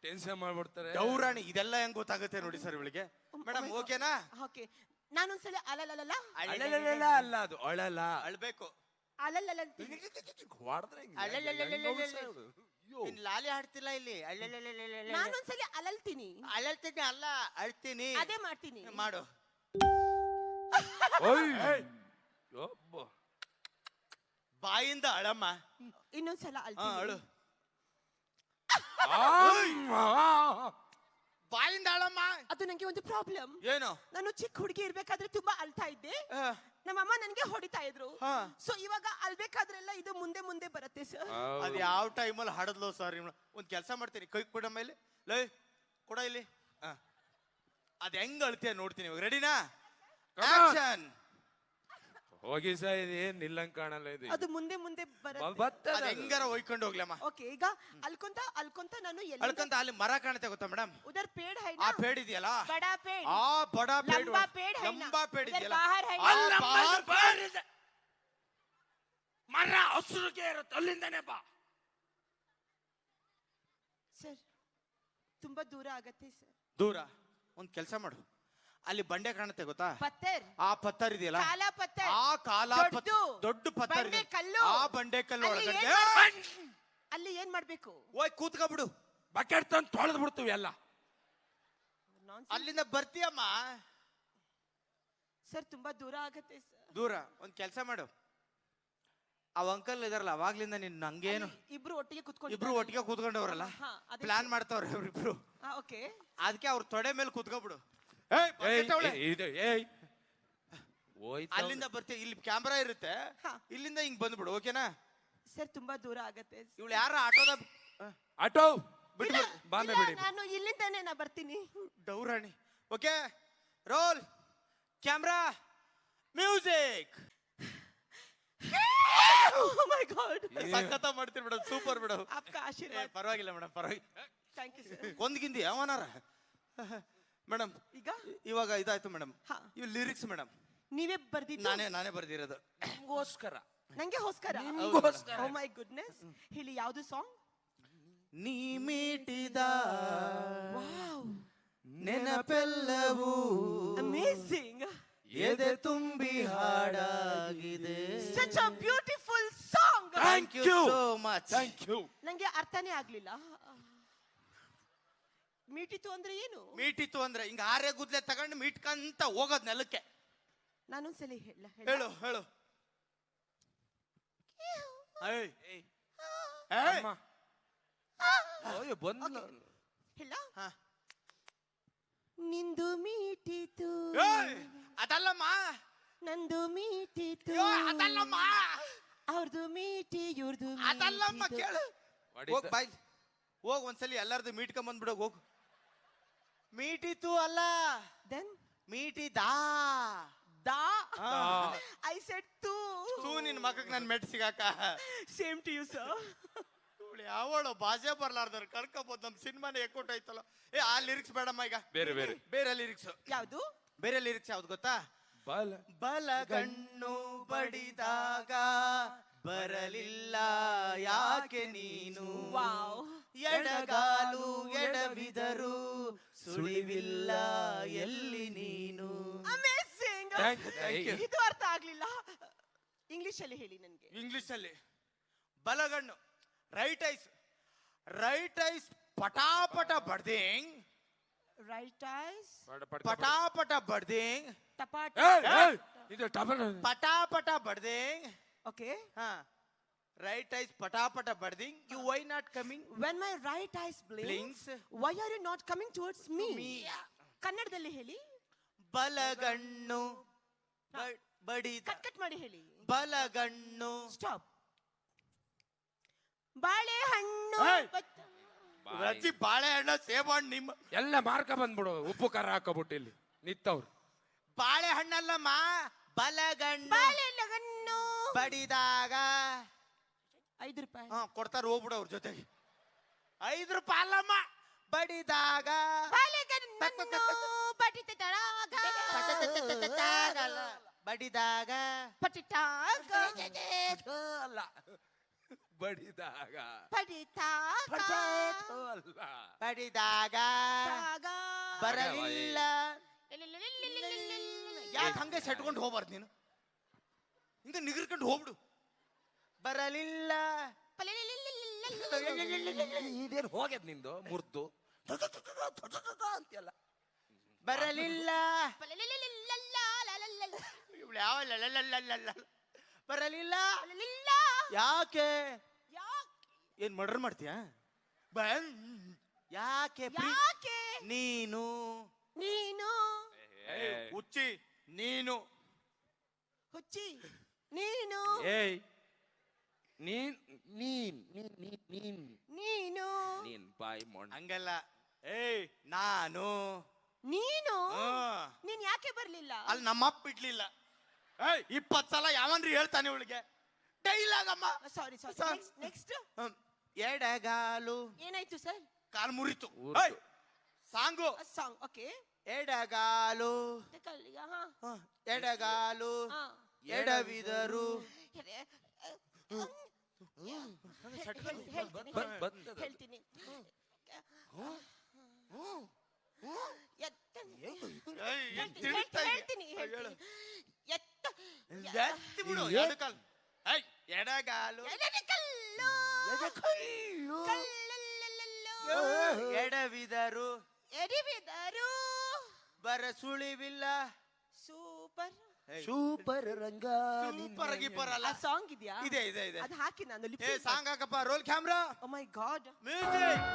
[SPEAKER 1] ಟೆನ್ಷನ್ ಮಾಡ್ಬಿಡ್ತಾರೆ.
[SPEAKER 2] ಗೌರಾಣಿ ಇದೆಲ್ಲ ಹೆಂಗ್ ಗೊತ್ತಾಗುತ್ತೆ ನೋಡಿ ಸರ್ ಇವಳಿಗೆ. ಮೇಡಮ್ ಓಕೆನಾ?
[SPEAKER 3] ಓಕೆ. ನಾನೊಂದ್ಸಲ ಅಲಲಲ
[SPEAKER 1] ಅಳಲಲ ಅಲ್ಲ, ಅದು ಅಳಲ.
[SPEAKER 2] ಅಳ್ಬೇಕು.
[SPEAKER 3] ಅಲಲಲ
[SPEAKER 1] ಹೊಡೆದ್ರೆ
[SPEAKER 2] ಲಾಲಿ ಹಾಡ್ತಿಲ್ಲ ಇಲ್ಲಿ.
[SPEAKER 3] ನಾನೊಂದ್ಸಲ ಅಲಲ್ತೀನಿ.
[SPEAKER 2] ಅಳಲ್ತೀನಿ ಅಲ್ಲ, ಅಳ್ತೀನಿ.
[SPEAKER 3] ಅದೇ ಮಾಡ್ತೀನಿ.
[SPEAKER 2] ಮಾಡು. ಬಾಯಿಂದ ಅಳಮ್ಮ.
[SPEAKER 3] ಇನ್ನೊಂದ್ಸಲ
[SPEAKER 2] ಅಳು.
[SPEAKER 3] ಅಳ್ತೀನಿ.
[SPEAKER 2] ಬಾಯಿಂದ ಅಳಮ್ಮ.
[SPEAKER 3] ಅದು ನಂಗೆ ಒಂದು ಪ್ರಾಬ್ಲಮ್.
[SPEAKER 2] ಏನು?
[SPEAKER 3] ನಾನು ಚಿಕ್ಕ ಹುಡುಗಿ ಇರ್ಬೇಕಾದ್ರೆ ತುಂಬಾ ಅಳ್ತಾ ಇದ್ದೆ. ನಮ್ಮಮ್ಮ ನನ್ಗೆ ಹೊಡಿತಾ ಇದ್ರು. ಸೊ ಇವಾಗ ಅಳ್ಬೇಕಾದ್ರೆಲ್ಲ ಇದು ಮುಂದೆ ಮುಂದೆ ಬರುತ್ತೆ ಸರ್.
[SPEAKER 2] ಅದ್ ಯಾವ ಟೈಮಲ್ಲಿ ಹಾಡದ್ಲು ಸರ್? ಒಂದ್ ಕೆಲಸ ಮಾಡ್ತೀನಿ, ಕೈ ಕೊಡ ಮೇಲೆ. ಲೈ ಕೊಡ ಇಲ್ಲಿ. ಅದ್ ಹೆಂಗ್ ಅಳ್ತೀಯ ನೋಡ್ತೀನಿ ಇವಾಗ. ರೆಡಿನಾ? ಆಕ್ಷನ್.
[SPEAKER 1] ಹೋಗಿ ಸರ್, ಇದು ಏನ್ ನಿಲ್ಲಂಗ್ ಕಾಣಲ್ಲ ಇದು.
[SPEAKER 3] ಅದು ಮುಂದೆ ಮುಂದೆ ಬರುತ್ತೆ.
[SPEAKER 2] ಅದ್ ಹೆಂಗಾರ ಒಯ್ಕೊಂಡು ಹೋಗ್ಲಮ್ಮ.
[SPEAKER 3] ಓಕೆ. ಈಗ ಅಲ್ಕೊಂತ ಅಲ್ಕೊಂತ ನಾನು
[SPEAKER 2] ಅಳ್ಕಂತ ಅಲ್ಲಿ ಮರ ಕಾಣುತ್ತೆ ಗೊತ್ತಾ ಮೇಡಮ್?
[SPEAKER 3] ಉದರ್ ಪೇಡ್ ಹೈ
[SPEAKER 2] ಆ
[SPEAKER 3] ನಾ?
[SPEAKER 2] ಪೇಡ್ ಇದೆಯಲ್ಲ,
[SPEAKER 3] ಬಡಾ ಪೇಡ್.
[SPEAKER 2] ಆ ಬಡಾ ಪೇಡ್,
[SPEAKER 3] ಲಂಬಾ ಪೇಡ್ ಹೈ ನಾ?
[SPEAKER 2] ಲಂಬಾ ಪೇಡ್
[SPEAKER 3] ಉದರ್
[SPEAKER 2] ಇದೆಯಲ್ಲ,
[SPEAKER 3] ಬಾಹರ್ ಹೈ
[SPEAKER 2] ಆ
[SPEAKER 3] ನಾ?
[SPEAKER 2] ಬಾಹರ್ ಪೇಡ್.
[SPEAKER 1] ಮರ ಹಸುರಿಗೆ ಇರುತ್ತೆ, ಅಲ್ಲಿಂದಾನೆ ಬಾ.
[SPEAKER 3] ಸರ್ ತುಂಬಾ ದೂರ ಆಗತ್ತೆ ಸರ್.
[SPEAKER 2] ದೂರ. ಒಂದ್ ಕೆಲಸ ಮಾಡು, ಅಲ್ಲಿ ಬಂಡೆ ಕಾಣುತ್ತೆ ಗೊತ್ತಾ?
[SPEAKER 3] ಪತ್ತರ್.
[SPEAKER 2] ಆ ಪತ್ತರ್ ಇದೆಯಲ್ಲ,
[SPEAKER 3] ಕಾಲ ಪತ್ತರ್.
[SPEAKER 2] ಆ ಕಾಲ ದೊಡ್ಡ ಪತ್ತರ್ ಇದೆ.
[SPEAKER 3] ಬಂಡೆ ಕಲ್ಲು.
[SPEAKER 2] ಆ ಬಂಡೆ ಕಲ್ಲು
[SPEAKER 3] ಅಲ್ಲಿ
[SPEAKER 2] ಒಳಗಡೆ
[SPEAKER 3] ಅಲ್ಲಿ ಏನ್ ಮಾಡ್ಬೇಕು?
[SPEAKER 2] ಹೋಯ್ ಕೂತ್ಕೊಬಿಡು.
[SPEAKER 1] ಬಕೆಟ್ ತಂದು ತೊಳೆದು ಬಿಡ್ತೀವಿ ಎಲ್ಲ.
[SPEAKER 2] ಅಲ್ಲಿಂದ ಬರ್ತೀಯಮ್ಮ.
[SPEAKER 3] ಸರ್ ತುಂಬಾ ದೂರ ಆಗತ್ತೆ ಸರ್.
[SPEAKER 2] ದೂರ. ಒಂದ್ ಕೆಲಸ ಮಾಡು, ಅವ್ ಅಂಕಲ್ ಇದಾರಲ್ಲ ಅವಾಗ್ಲಿಂದ ನಿನ್ ನಂಗೇನು
[SPEAKER 3] ಇಬ್ರು ಒಟ್ಟಿಗೆ ಕುತ್ಕೊಂಡು
[SPEAKER 2] ಇಬ್ರು ಒಟ್ಟಿಗೆ ಕೂತ್ಕೊಂಡವ್ರಲ್ಲ, ಪ್ಲಾನ್ ಮಾಡ್ತಾವ್ರ ಇವ್ರಿಬ್ರು.
[SPEAKER 3] ಓಕೆ.
[SPEAKER 2] ಅದಕ್ಕೆ ಅವ್ರ ತೊಡೆ ಮೇಲೆ ಕೂತ್ಕೊಬಿಡು. ಅಲ್ಲಿಂದ ಬರ್ತೀವಿ, ಇಲ್ಲಿ ಕ್ಯಾಮ್ರಾ ಇರುತ್ತೆ,
[SPEAKER 3] ಹಾ.
[SPEAKER 2] ಇಲ್ಲಿಂದ ಹಿಂಗ್ ಬಂದ್ಬಿಡು, ಓಕೆನಾ?
[SPEAKER 3] ಸರ್ ತುಂಬಾ ದೂರ ಆಗತ್ತೆ.
[SPEAKER 2] ಇವಳು ಯಾರ ಆಟೋದ
[SPEAKER 1] ಆಟೋ
[SPEAKER 3] ಇಲ್ಲ,
[SPEAKER 1] ಬಾಂಬೆ
[SPEAKER 3] ಇಲ್ಲ,
[SPEAKER 1] ಬಿಡಿ.
[SPEAKER 3] ನಾನು ಇಲ್ಲಿಂದಾನೇ ನಾ ಬರ್ತೀನಿ.
[SPEAKER 2] ಡೌರಾಣಿ. Okay, roll camera music.
[SPEAKER 3] Oh my God.
[SPEAKER 2] ಸಖತ ಮಾಡ್ತೀರಿ ಮೇಡಮ್, ಸೂಪರ್ ಮೇಡಮ್.
[SPEAKER 3] आपका आशीर्वाद.
[SPEAKER 2] ಪರವಾಗಿಲ್ಲ ಮೇಡಮ್, ಪರವಾಗಿಲ್ಲ.
[SPEAKER 3] Thank you sir.
[SPEAKER 2] ಕೊಂದ್ಗಿಂದಿ ಯಾವನಾರ ಮೇಡಮ್.
[SPEAKER 3] ಈಗ
[SPEAKER 2] ಇವಾಗ ಇದಾಯ್ತು ಮೇಡಮ್.
[SPEAKER 3] ಹಾ.
[SPEAKER 2] ಇವ್ ಲಿರಿಕ್ಸ್ ಮೇಡಮ್,
[SPEAKER 3] ನೀವೇ ಬರ್ದಿದ್ದು?
[SPEAKER 2] ನಾನೇ ಬರ್ದಿರೋದು.
[SPEAKER 3] ನಂಗೆ ಹೋಸ್ಕರ.
[SPEAKER 2] ನಿಮ್ಗೋಸ್ಕರ.
[SPEAKER 3] ಓ ಮೈ ಗುಡ್ನೆಸ್. ಹೇಳಿ ಯಾವುದು ಸಾಂಗ್?
[SPEAKER 2] ನೀ ಮೀಟಿದ
[SPEAKER 3] ವಾವ್,
[SPEAKER 2] ನೆನಪೆಲ್ಲವೂ
[SPEAKER 3] ಅಮೇಜಿಂಗ್,
[SPEAKER 2] ಎದೆ ತುಂಬಿ ಹಾಡಾಗಿದೆ.
[SPEAKER 3] such a beautiful song.
[SPEAKER 2] Thank you so much.
[SPEAKER 1] Thank you.
[SPEAKER 3] ನಂಗೆ ಅರ್ಥನೇ ಆಗ್ಲಿಲ್ಲ. ಮೀಟಿತು ಅಂದ್ರೆ ಏನು?
[SPEAKER 2] ಮೀಟಿತ್ತು ಅಂದ್ರೆ ಹಿಂಗ ಆರೆ ಗುದ್ಲೆ ತಗೊಂಡು ಮೀಟ್ಕಂತ ಹೋಗೋದ್ ನೆಲಕ್ಕೆ.
[SPEAKER 3] ನಾನೊಂದ್ಸಲಿ
[SPEAKER 2] ಹೇಳು ಹೇಳು. ಏಯ್, ಏಯ್.
[SPEAKER 3] ಹೇಳ.
[SPEAKER 2] ಹಾ.
[SPEAKER 3] ನಿಂದು ಮೀಟಿತು,
[SPEAKER 2] ಏಯ್, ಅದಲ್ಲಮ್ಮ,
[SPEAKER 3] ನಂದು ಮೀಟಿತು,
[SPEAKER 2] ಅಯ್ಯೋ, ಅದಲ್ಲಮ್ಮ,
[SPEAKER 3] ಅವ್ರದ್ದು ಮೀಟಿ, ಇವ್ರದ್ದು
[SPEAKER 2] ಅದಲ್ಲಮ್ಮ, ಕೇಳು. ಹೋಗ್ ಬಾಯ್, ಹೋಗ್ ಒಂದ್ಸಲಿ ಎಲ್ಲಾರ್ದು ಮೀಟ್ಕೊಂಡ್ ಬಂದ್ಬಿಡೋ, ಹೋಗು. ಮೀಟಿತು ಅಲ್ಲ,
[SPEAKER 3] ದೆನ್
[SPEAKER 2] ಮೀಟಿದಾ.
[SPEAKER 3] ದಾ.
[SPEAKER 2] ಹಾ.
[SPEAKER 3] I said to.
[SPEAKER 2] ನಿನ್ ಮಗಕ್ ನನ್ ಮೆಟ್ ಸಿಗಾಕ.
[SPEAKER 3] Same to you sir.
[SPEAKER 2] ಇವಳು ಯಾವಳು ಭಾಷೆ ಬರ್ಲಾರ್ದಾರ ಕರ್ಕೋಬಹುದು, ನಮ್ ಸಿನಿಮಾನೇ ಎಕ್ಕೋಟ್ ಆಯ್ತಲ್ಲ. ಆ ಲಿರಿಕ್ಸ್ ಬೇಡಮ್ಮ, ಈಗ
[SPEAKER 1] ಬೇರೆ ಬೇರೆ
[SPEAKER 2] ಬೇರೆ ಲಿರಿಕ್ಸ್.
[SPEAKER 3] ಯಾವುದು?
[SPEAKER 2] ಬೇರೆ ಲಿರಿಕ್ಸ್ ಯಾವ್ದು ಗೊತ್ತಾ? ಬಲಗಣ್ಣು ಬಡಿದಾಗ ಬರಲಿಲ್ಲ ಯಾಕೆ ನೀನು,
[SPEAKER 3] ವಾವ್.
[SPEAKER 2] ಎಡಗಾಲು ಎಡವಿದರು ಸುಳಿವಿಲ್ಲ ಎಲ್ಲಿ ನೀನು.
[SPEAKER 3] ಅಮೇಜಿಂಗ್.
[SPEAKER 1] Thank you.
[SPEAKER 3] ಇದು ಅರ್ಥ ಆಗ್ಲಿಲ್ಲ. ಇಂಗ್ಲಿಷ್ ಅಲ್ಲಿ ಹೇಳಿ ನನಗೆ.
[SPEAKER 2] ಇಂಗ್ಲಿಷ್ ಅಲ್ಲಿ ಬಲಗಣ್ಣು ರೈಟ್ ಐಸ್ ಪಟಾಪಟ ಬಡ್ದಿಂಗ್,
[SPEAKER 3] ರೈಟ್ ಐಸ್
[SPEAKER 2] ಪಟಾಪಟ ಬಡ್ದಿಂಗ್,
[SPEAKER 3] ಟಪಾಟ.
[SPEAKER 1] ಇದು ಟಪಲ್.
[SPEAKER 2] ಪಟಾಪಟ ಬಡ್ದಿಂಗ್.
[SPEAKER 3] ಓಕೆ.
[SPEAKER 2] ಹಾ, ರೈಟ್ ಐಸ್ ಪಟಾಪಟ ಬಡ್ದಿಂಗ್. You why not coming?
[SPEAKER 3] When my right eyes blinks, why are you not coming towards me? ಕನ್ನಡದಲ್ಲಿ ಹೇಳಿ.
[SPEAKER 2] ಬಲಗಣ್ಣು ಬಡಿದ,
[SPEAKER 3] ಕಟ್ ಮಾಡಿ ಹೇಳಿ.
[SPEAKER 2] ಬಲಗಣ್ಣು.
[SPEAKER 3] ಸ್ಟಾಪ್. ಬಾಳೆಹಣ್ಣು
[SPEAKER 2] ಏಯ್! ರಚಿ ಬಾಳೆಹಣ್ಣು ಸೇಬಣ್ಣು ನಿಮ್ಮ
[SPEAKER 1] ಎಲ್ಲ ಮಾರ್ಕ ಬಂದ್ಬಿಡು, ಉಪ್ಪು ಖಾರ ಹಾಕೋಬಿಟ್ಟು ಇಲ್ಲಿ ನಿತ್ತವ್ರು.
[SPEAKER 2] ಬಾಳೆಹಣ್ಣಲ್ಲಮ್ಮ, ಬಲಗಣ್ಣು
[SPEAKER 3] ಬಾಳೆಹಣ್ಣು
[SPEAKER 2] ಬಡಿದಾಗ
[SPEAKER 3] 5 ರೂಪಾಯಿ.
[SPEAKER 2] ಕೊಡ್ತಾರ, ಹೋಗ್ಬಿಡು ಅವ್ರ ಜೊತೆಗೆ. 5 ರೂಪಾಯಿ ಅಲ್ಲಮ್ಮ, ಬಡಿದಾಗ
[SPEAKER 3] ಬಾಳೆಹಣ್ಣು ಬಡಿದಾಗ
[SPEAKER 2] ಬಡಿದಾಗ
[SPEAKER 3] ಪಟಿಟಾಗ
[SPEAKER 1] ಅಲ್ಲ, ಬಡಿದಾಗ
[SPEAKER 3] ಪಡಿತಾಗ
[SPEAKER 1] ಅಲ್ಲ,
[SPEAKER 2] ಬಡಿದಾಗ ಬರಲಿಲ್ಲ. ಯಾಕೆ ಹಂಗೆ ಸೆಟ್ಕೊಂಡು ಹೋಗ್ಬಾರ್ದು ನೀನು, ಹಿಂಗ ನಿಗರ್ಕೊಂಡು ಹೋಗ್ಬಿಡು. ಬರಲಿಲ್ಲ.
[SPEAKER 1] ಇದೇನು ಹೋಗ್ಯದ ನಿಂದು ಮುರ್ದು ಅಂತೆಲ್ಲ.
[SPEAKER 2] ಬರಲಿಲ್ಲ. ಇವಳು ಯಾವ ಬರಲಿಲ್ಲ. ಯಾಕೆ ಏನ್ ಮರ್ಡರ್ ಮಾಡ್ತೀಯಾ? ಯಾಕೆ ನೀನು ಹುಚ್ಚಿ, ನೀನು
[SPEAKER 3] ಹುಚ್ಚಿ, ನೀನು
[SPEAKER 1] ಏಯ್ ನೀನ್ ನೀನ್ ನೀನ್ ನೀನ್ ನೀನ್
[SPEAKER 3] ನೀನು
[SPEAKER 1] ನೀನ್ ಬಾಯ್ ಮೊಂಡ
[SPEAKER 2] ಹಂಗಲ್ಲ. ಏಯ್ ನಾನು
[SPEAKER 3] ನೀನು ನೀನ್ ಯಾಕೆ ಬರ್ಲಿಲ್ಲ?
[SPEAKER 2] ಅಲ್ಲಿ ನಮ್ಮಪ್ಪ ಬಿಡ್ಲಿಲ್ಲ. ಏಯ್ 20 ಸಲ ಯಾವನ್ರಿ ಹೇಳ್ತಾನೆ ಇವಳಿಗೆ ಡೈಲಾಗ್ ಅಮ್ಮ.
[SPEAKER 3] Sorry next.
[SPEAKER 2] ಎಡಗಾಲು.
[SPEAKER 3] ಏನಾಯ್ತು ಸರ್?
[SPEAKER 2] ಕಾಲು ಮುರಿತು.
[SPEAKER 1] ಊರ್ದು.
[SPEAKER 2] Song
[SPEAKER 3] song. ಓಕೆ.
[SPEAKER 2] ಎಡಗಾಲು ಎಡಗಾಲು ಎಡವಿದರು.
[SPEAKER 3] ಹೇಳ್ತೀನಿ.
[SPEAKER 2] ಎತ್ತಿ ಬಿಡು ಎಡಗಾಲು. ಎಡಗಾಲು ಎಡವಿದರು ಬರ ಸುಳಿವಿಲ್ಲ.
[SPEAKER 3] Super
[SPEAKER 2] super Ranga. ಸೂಪರ್ ಗೀಪರ್ ಅಲ್ಲ,
[SPEAKER 3] ಸಾಂಗ್ ಇದೆಯಾ?
[SPEAKER 2] ಇದೆ ಇದೆ ಇದೆ.
[SPEAKER 3] ಅದು ಹಾಕಿ ನಾನು ಲಿಪ್
[SPEAKER 2] ಏ ಸಾಂಗ್ ಹಾಕಪ್ಪ. Roll camera.
[SPEAKER 3] Oh my God.
[SPEAKER 2] Music.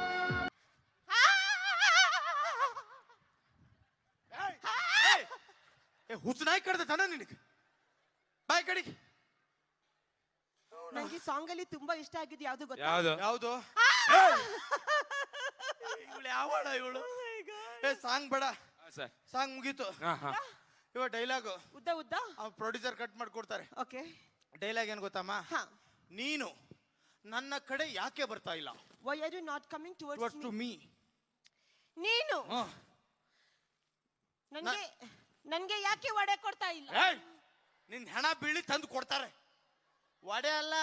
[SPEAKER 2] ಏ ಹುಚ್ಚನಾಯಿ ಕಡ್ದ ತನ ನಿನಗೆ. ಬಾಯ್ ಕಡೆಗೆ.
[SPEAKER 3] ನಂಗೆ ಸಾಂಗ್ ಅಲ್ಲಿ ತುಂಬಾ ಇಷ್ಟ ಆಗಿದ್ದು ಯಾವ್ದು ಗೊತ್ತಾ?
[SPEAKER 1] ಯಾವ್ದು
[SPEAKER 2] ಯಾವುದು? ಇವಳು ಯಾವಳ ಇವಳು? ಏ ಸಾಂಗ್ ಬೇಡ,
[SPEAKER 1] ಸರ್
[SPEAKER 2] ಸಾಂಗ್ ಮುಗೀತು. ಇವಾಗ ಡೈಲಾಗು
[SPEAKER 3] ಉದ್ದ ಉದ್ದ
[SPEAKER 2] ಪ್ರೊಡ್ಯೂಸರ್ ಕಟ್ ಮಾಡ್ಕೊಡ್ತಾರೆ.
[SPEAKER 3] ಓಕೆ.
[SPEAKER 2] ಡೈಲಾಗ್ ಏನ್ ಗೊತ್ತಮ್ಮ? ನೀನು ನನ್ನ ಕಡೆ ಯಾಕೆ ಬರ್ತಾ ಇಲ್ಲ?
[SPEAKER 3] Why are you not coming towards
[SPEAKER 2] to me.
[SPEAKER 3] ನೀನು ನನಗೆ ನನಗೆ ಯಾಕೆ ವಡೆ ಕೊಡ್ತಾ ಇಲ್ಲ?
[SPEAKER 2] ನಿನ್ ಹೆಣ ಬೀಳಿ ತಂದು ಕೊಡ್ತಾರೆ. ವಡೆ ಅಲ್ಲ,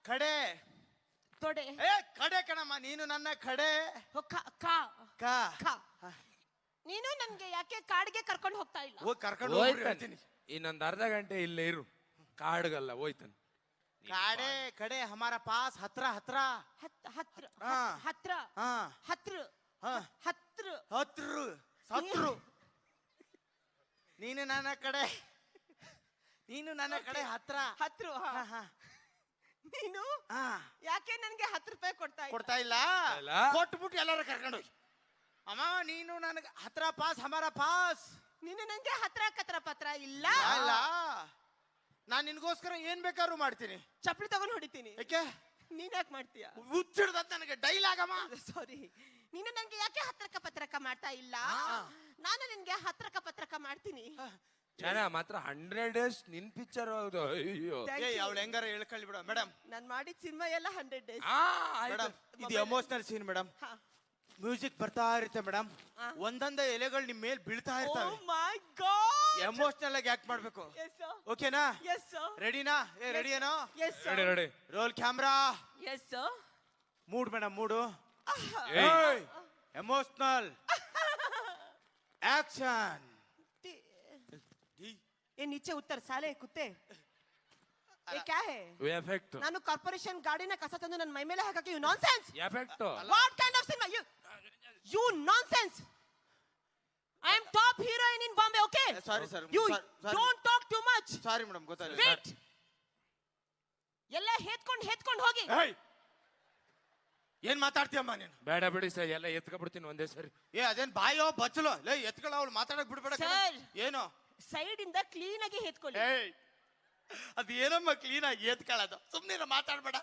[SPEAKER 2] ಕಡೆ.
[SPEAKER 3] ತೊಡೆ.
[SPEAKER 2] ಏ ಕಡೆ ಕಣಮ್ಮ, ನೀನು ನನ್ನ ಕಡೆ.
[SPEAKER 3] ನೀನು ನನ್ಗೆ ಯಾಕೆ ಕಾಡಿಗೆ ಕರ್ಕೊಂಡು ಹೋಗ್ತಾ ಇಲ್ಲ?
[SPEAKER 2] ಹೋಗಿ ಕರ್ಕೊಂಡು ಹೋಗ್ತೀನಿ.
[SPEAKER 1] ಇನ್ನೊಂದು ಅರ್ಧ ಗಂಟೆ ಇಲ್ಲೇ ಇರು, ಕಾಡ್ಗಲ್ಲ ಹೋಯ್ತಾನೆ.
[SPEAKER 2] ಕಾಡೆ ಕಡೆ ಹಮಾರ ಪಾಸ್, ಹತ್ರ ಹತ್ರ
[SPEAKER 3] ಹತ್ರ
[SPEAKER 2] ಹಾ.
[SPEAKER 3] ಹತ್ರ
[SPEAKER 2] ಹಾ
[SPEAKER 3] ಹತ್ರ
[SPEAKER 2] ಹಾ
[SPEAKER 3] ಹತ್ರ
[SPEAKER 2] ಹತ್ರ ಸತ್ರು. ನೀನು ನನ್ನ ಕಡೆ, ನೀನು ನನ್ನ ಕಡೆ ಹತ್ರ
[SPEAKER 3] ಹತ್ರ. ನೀನು
[SPEAKER 2] ಹಾ
[SPEAKER 3] ಯಾಕೆ ನನ್ಗೆ 10 ರೂಪಾಯಿ
[SPEAKER 2] ಕೊಡ್ತಾ ಇಲ್ಲ? ಕೊಟ್ಬಿಟ್ಟು ಎಲ್ಲಾರು ಕರ್ಕೊಂಡು ಹೋಗಿ. ಅಮ್ಮ ನೀನು ನನಗೆ ಹತ್ರ ಪಾಸ್, ಹಮಾರ ಪಾಸ್.
[SPEAKER 3] ನೀನು ನಂಗೆ ಹತ್ರ ಕತ್ರ ಪತ್ರ ಇಲ್ಲ.
[SPEAKER 2] ಅಲ್ಲ, ನಾನ್ ನಿನ್ಗೋಸ್ಕರ ಏನ್ ಬೇಕಾದ್ರೂ ಮಾಡ್ತೀನಿ.
[SPEAKER 3] ಚಪ್ಪಲಿ ತಗೊಂಡು ಹೊಡಿತೀನಿ.
[SPEAKER 2] ಯಾಕೆ?
[SPEAKER 3] ನೀನ್ ಯಾಕೆ ಮಾಡ್ತೀಯ?
[SPEAKER 2] ಹುಚ್ಚಿಡ್ದ ನನಗೆ ಡೈಲಾಗ್ ಅಮ್ಮ.
[SPEAKER 3] ಸಾರಿ. ನೀನು ನನ್ಗೆ ಯಾಕೆ ಹತ್ರಕ ಪತ್ರಕ ಮಾಡ್ತಾ ಇಲ್ಲ? ನಾನು ನಿನ್ಗೆ ಹತ್ರಕ ಪತ್ರಕ ಮಾಡ್ತೀನಿ.
[SPEAKER 1] ಜನ ಮಾತ್ರ 100 days ನಿನ್ ಪಿಕ್ಚರ್ ಹೌದು. ಅಯ್ಯೋ
[SPEAKER 2] ಅವಳು ಹೆಂಗಾರ ಹೇಳ್ಕೊಳ್ಳಿ ಬಿಡ ಮೇಡಮ್.
[SPEAKER 3] ನಾನ್ ಮಾಡಿದ ಸಿನಿಮಾ ಎಲ್ಲ 100 days.
[SPEAKER 2] ಮೇಡಮ್ ಇದು ಎಮೋಷನಲ್ ಸೀನ್ ಮೇಡಮ್. ಮ್ಯೂಸಿಕ್ ಬರ್ತಾ ಇರುತ್ತೆ ಮೇಡಮ್, ಒಂದೊಂದೇ ಎಲೆಗಳು ನಿಮ್ ಮೇಲ್ ಬೀಳ್ತಾ ಇರ್ತವೆ.
[SPEAKER 3] Oh my God!
[SPEAKER 2] ಎಮೋಷನಲ್ ಆಗಿ ಆಕ್ಟ್ ಮಾಡ್ಬೇಕು.
[SPEAKER 3] Yes sir.
[SPEAKER 2] ಓಕೆನಾ?
[SPEAKER 3] Yes sir.
[SPEAKER 2] ರೆಡಿನಾ? ರೆಡಿ ಏನೋ?
[SPEAKER 3] Yes sir.
[SPEAKER 1] Ready
[SPEAKER 2] roll camera.
[SPEAKER 3] Yes sir.
[SPEAKER 2] Mood madam, mood. Emotional action.
[SPEAKER 3] ये नीचे उतर साले कुत्ते. ये क्या है?
[SPEAKER 1] ಎಫೆಕ್ಟ್.
[SPEAKER 3] ನಾನು ಕಾರ್ಪೊರೇಷನ್ ಗಾಡಿನ ಕಸ ತಂದು ನನ್ನ ಮೈ ಮೇಲೆ ಹಾಕಕ್ಕೆ you nonsense.
[SPEAKER 1] Effect.
[SPEAKER 3] What kind of cinema you nonsense. I am top heroine in Bombay, okay?
[SPEAKER 2] Sorry sir.
[SPEAKER 3] You don't talk too much.
[SPEAKER 2] Sorry madam, ಗೊತ್ತಾಯ್ತು.
[SPEAKER 3] Wait. ಎಲ್ಲ ಹೆತ್ಕೊಂಡು ಹೋಗಿ.
[SPEAKER 2] ಏನ್ ಮಾತಾಡ್ತೀಯಮ್ಮ ನೀನು?
[SPEAKER 1] ಬೇಡ ಬಿಡಿ ಸರ್, ಎಲ್ಲ ಎತ್ಕೊಬಿಡ್ತೀನಿ ಒಂದೇ ಸರಿ.
[SPEAKER 2] ಏ ಅದೇನ್ ಬಾಯೋ ಬಚ್ಚಲು ಲೇ, ಎತ್ಕೊಳ್ಳ. ಅವಳು ಮಾತಾಡಕ್ ಬಿಡ್ಬೇಡ.
[SPEAKER 3] Sir.
[SPEAKER 2] ಏನು?
[SPEAKER 3] ಸೈಡ್ ಇಂದ ಕ್ಲೀನ್ ಆಗಿ ಹೆತ್ಕೊಳ್ಳಿ.
[SPEAKER 2] ಅದು ಏನಮ್ಮ ಕ್ಲೀನ್ ಆಗಿ ಎತ್ಕೊಳ್ಳೋದು? ಸುಮ್ನೆ ಮಾತಾಡ್ಬೇಡ,